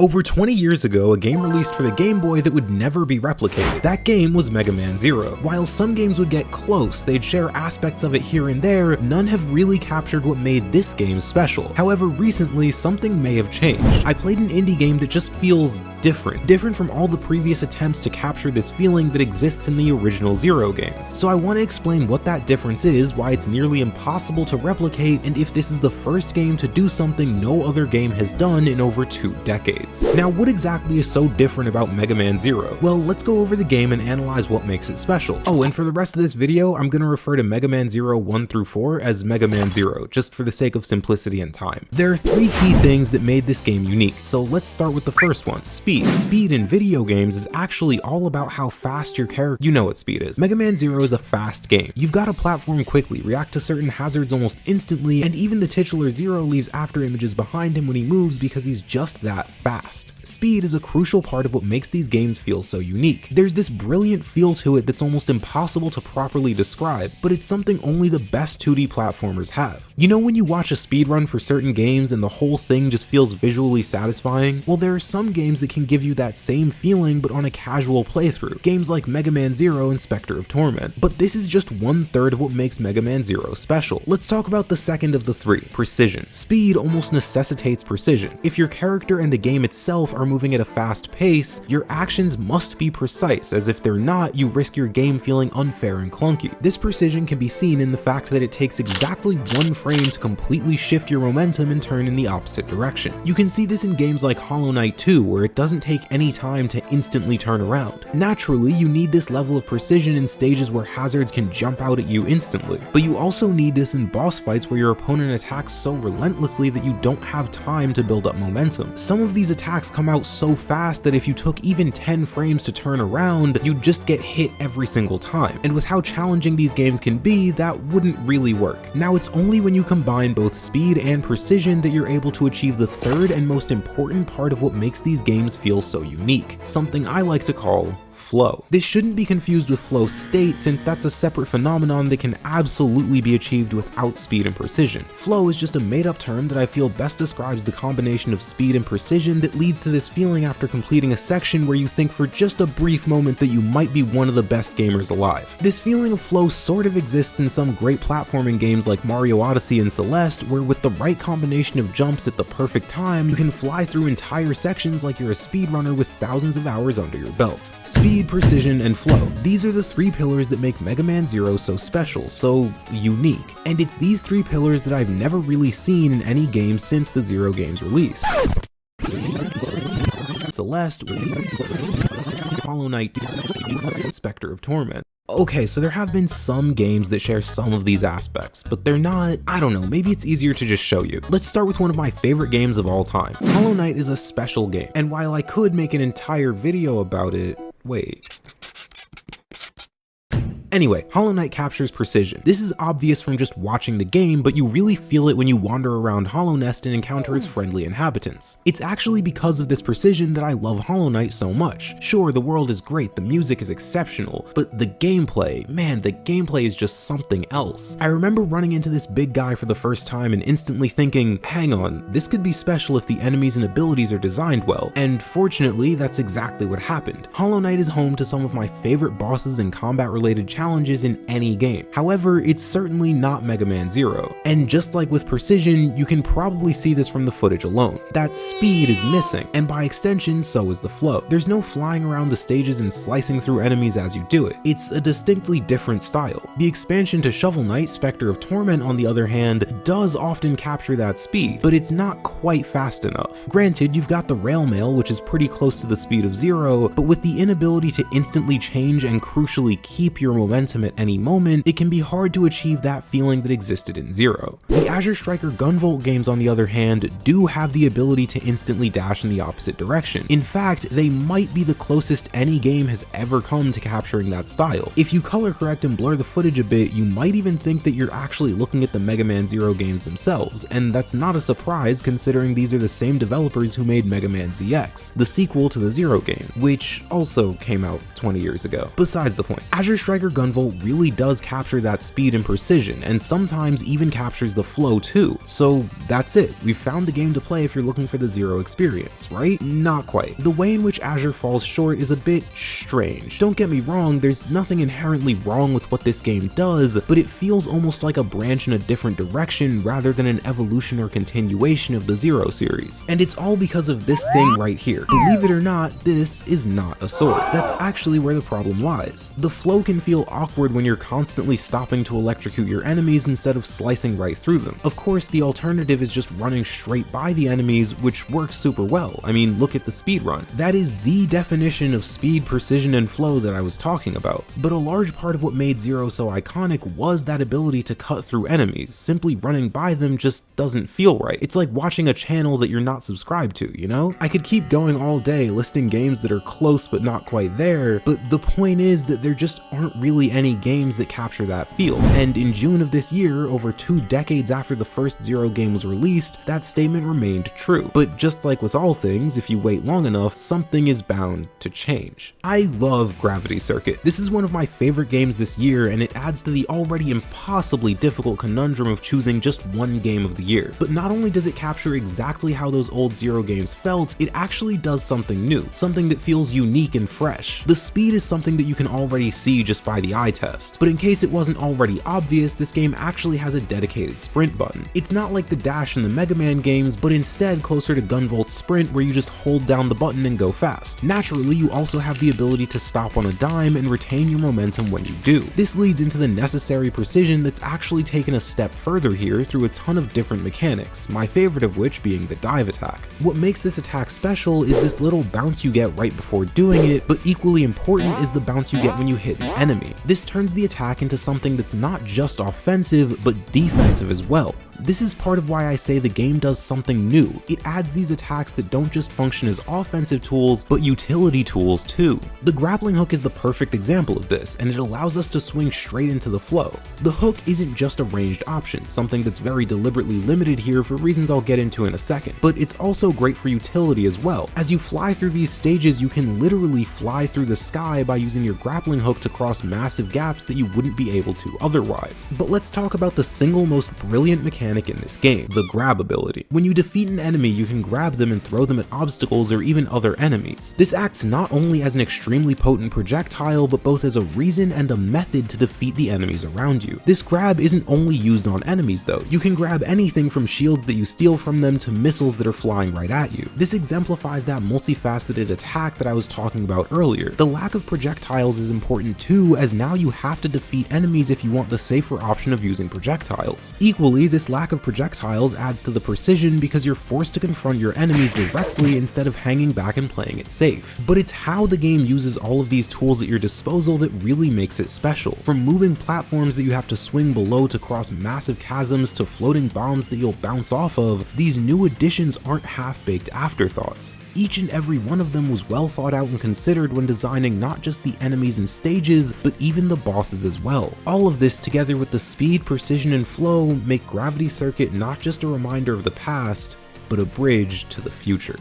Over 20 years ago, a game released for the Game Boy that would never be replicated. That game was Megaman Zero. While some games would get close, they'd share aspects of it here and there, none have really captured what made this game special. However, recently, something may have changed. I played an indie game that just feels different from all the previous attempts to capture this feeling that exists in the original Zero games. So I want to explain what that difference is, why it's nearly impossible to replicate, and if this is the first game to do something no other game has done in over 2 decades. Now, what exactly is so different about Megaman Zero? Well, let's go over the game and analyze what makes it special. Oh, and for the rest of this video, I'm going to refer to Megaman Zero 1 through 4 as Megaman Zero, just for the sake of simplicity and time. There are 3 key things that made this game unique, so let's start with the first one, speed. Speed in video games is actually all about how fast your character— you know what speed is. Megaman Zero is a fast game. You've got to platform quickly, react to certain hazards almost instantly, and even the titular Zero leaves after images behind him when he moves because he's just that fast. Speed is a crucial part of what makes these games feel so unique. There's this brilliant feel to it that's almost impossible to properly describe, but it's something only the best 2D platformers have. You know when you watch a speedrun for certain games and the whole thing just feels visually satisfying? Well, there are some games that can give you that same feeling but on a casual playthrough, games like Megaman Zero and Spectre of Torment. But this is just 1/3 of what makes Megaman Zero special. Let's talk about the second of the 3, precision. Speed almost necessitates precision. If your character and the game itself are moving at a fast pace, your actions must be precise, as if they're not, you risk your game feeling unfair and clunky. This precision can be seen in the fact that it takes exactly 1 frame to completely shift your momentum and turn in the opposite direction. You can see this in games like Hollow Knight 2, where it doesn't take any time to instantly turn around. Naturally, you need this level of precision in stages where hazards can jump out at you instantly, but you also need this in boss fights where your opponent attacks so relentlessly that you don't have time to build up momentum. Some of these attacks come out so fast that if you took even 10 frames to turn around, you'd just get hit every single time. And with how challenging these games can be, that wouldn't really work. Now, it's only when you combine both speed and precision that you're able to achieve the third and most important part of what makes these games feel so unique, something I like to call flow. This shouldn't be confused with flow state, since that's a separate phenomenon that can absolutely be achieved without speed and precision. Flow is just a made-up term that I feel best describes the combination of speed and precision that leads to this feeling after completing a section where you think for just a brief moment that you might be one of the best gamers alive. This feeling of flow sort of exists in some great platforming games like Mario Odyssey and Celeste, where with the right combination of jumps at the perfect time, you can fly through entire sections like you're a speedrunner with thousands of hours under your belt. Speed, precision, and flow. These are the 3 pillars that make Megaman Zero so special, so unique. And it's these 3 pillars that I've never really seen in any game since the Zero game's release. Celeste, Hollow Knight, Spectre of Torment. Okay, so there have been some games that share some of these aspects, but they're not— I don't know, maybe it's easier to just show you. Let's start with one of my favorite games of all time. Hollow Knight is a special game, and while I could make an entire video about it— wait. Anyway, Hollow Knight captures precision. This is obvious from just watching the game, but you really feel it when you wander around Hollow Nest and encounter its friendly inhabitants. It's actually because of this precision that I love Hollow Knight so much. Sure, the world is great, the music is exceptional, but the gameplay, man, the gameplay is just something else. I remember running into this big guy for the first time and instantly thinking, hang on, this could be special if the enemies and abilities are designed well, and fortunately, that's exactly what happened. Hollow Knight is home to some of my favorite bosses and combat-related challenges in any game. However, it's certainly not Megaman Zero, and just like with precision, you can probably see this from the footage alone. That speed is missing, and by extension, so is the flow. There's no flying around the stages and slicing through enemies as you do it. It's a distinctly different style. The expansion to Shovel Knight, Spectre of Torment, on the other hand, does often capture that speed, but it's not quite fast enough. Granted, you've got the rail mail, which is pretty close to the speed of Zero, but with the inability to instantly change and crucially keep your momentum at any moment, it can be hard to achieve that feeling that existed in Zero. The Azure Striker Gunvolt games, on the other hand, do have the ability to instantly dash in the opposite direction. In fact, they might be the closest any game has ever come to capturing that style. If you color correct and blur the footage a bit, you might even think that you're actually looking at the Megaman Zero games themselves, and that's not a surprise considering these are the same developers who made Mega Man ZX, the sequel to the Zero games, which also came out 20 years ago. Besides the point, Azure Striker Gunvolt really does capture that speed and precision, and sometimes even captures the flow too. So that's it, we've found the game to play if you're looking for the Zero experience, right? Not quite. The way in which Azure falls short is a bit strange. Don't get me wrong, there's nothing inherently wrong with what this game does, but it feels almost like a branch in a different direction rather than an evolution or continuation of the Zero series. And it's all because of this thing right here. Believe it or not, this is not a sword. That's actually where the problem lies. The flow can feel awkward when you're constantly stopping to electrocute your enemies instead of slicing right through them. Of course, the alternative is just running straight by the enemies, which works super well. I mean, look at the speed run. That is the definition of speed, precision, and flow that I was talking about. But a large part of what made Zero so iconic was that ability to cut through enemies. Simply running by them just doesn't feel right. It's like watching a channel that you're not subscribed to, you know? I could keep going all day listing games that are close but not quite there, but the point is that there just aren't really any games that capture that feel. And in June of this year, over 2 decades after the first Zero game was released, that statement remained true. But just like with all things, if you wait long enough, something is bound to change. I love Gravity Circuit. This is one of my favorite games this year, and it adds to the already impossibly difficult conundrum of choosing just one game of the year. But not only does it capture exactly how those old Zero games felt, it actually does something new, something that feels unique and fresh. The speed is something that you can already see just by the eye test, but in case it wasn't already obvious, this game actually has a dedicated sprint button. It's not like the dash in the Mega Man games, but instead closer to Gunvolt's sprint, where you just hold down the button and go fast. Naturally, you also have the ability to stop on a dime and retain your momentum when you do. This leads into the necessary precision that's actually taken a step further here through a ton of different mechanics, my favorite of which being the dive attack. What makes this attack special is this little bounce you get right before doing it, but equally important is the bounce you get when you hit an enemy. This turns the attack into something that's not just offensive, but defensive as well. This is part of why I say the game does something new. It adds these attacks that don't just function as offensive tools, but utility tools too. The grappling hook is the perfect example of this, and it allows us to swing straight into the flow. The hook isn't just a ranged option, something that's very deliberately limited here for reasons I'll get into in a second, but it's also great for utility as well. As you fly through these stages, you can literally fly through the sky by using your grappling hook to cross massive gaps that you wouldn't be able to otherwise. But let's talk about the single most brilliant mechanic in this game, the grab ability. When you defeat an enemy, you can grab them and throw them at obstacles or even other enemies. This acts not only as an extremely potent projectile, but both as a reason and a method to defeat the enemies around you. This grab isn't only used on enemies though. You can grab anything from shields that you steal from them to missiles that are flying right at you. This exemplifies that multifaceted attack that I was talking about earlier. The lack of projectiles is important too, as now you have to defeat enemies if you want the safer option of using projectiles. Equally, this lack of projectiles adds to the precision because you're forced to confront your enemies directly instead of hanging back and playing it safe. But it's how the game uses all of these tools at your disposal that really makes it special. From moving platforms that you have to swing below to cross massive chasms to floating bombs that you'll bounce off of, these new additions aren't half-baked afterthoughts. Each and every one of them was well thought out and considered when designing not just the enemies and stages, but even the bosses as well. All of this together with the speed, precision, and flow make Gravity Circuit not just a reminder of the past, but a bridge to the future.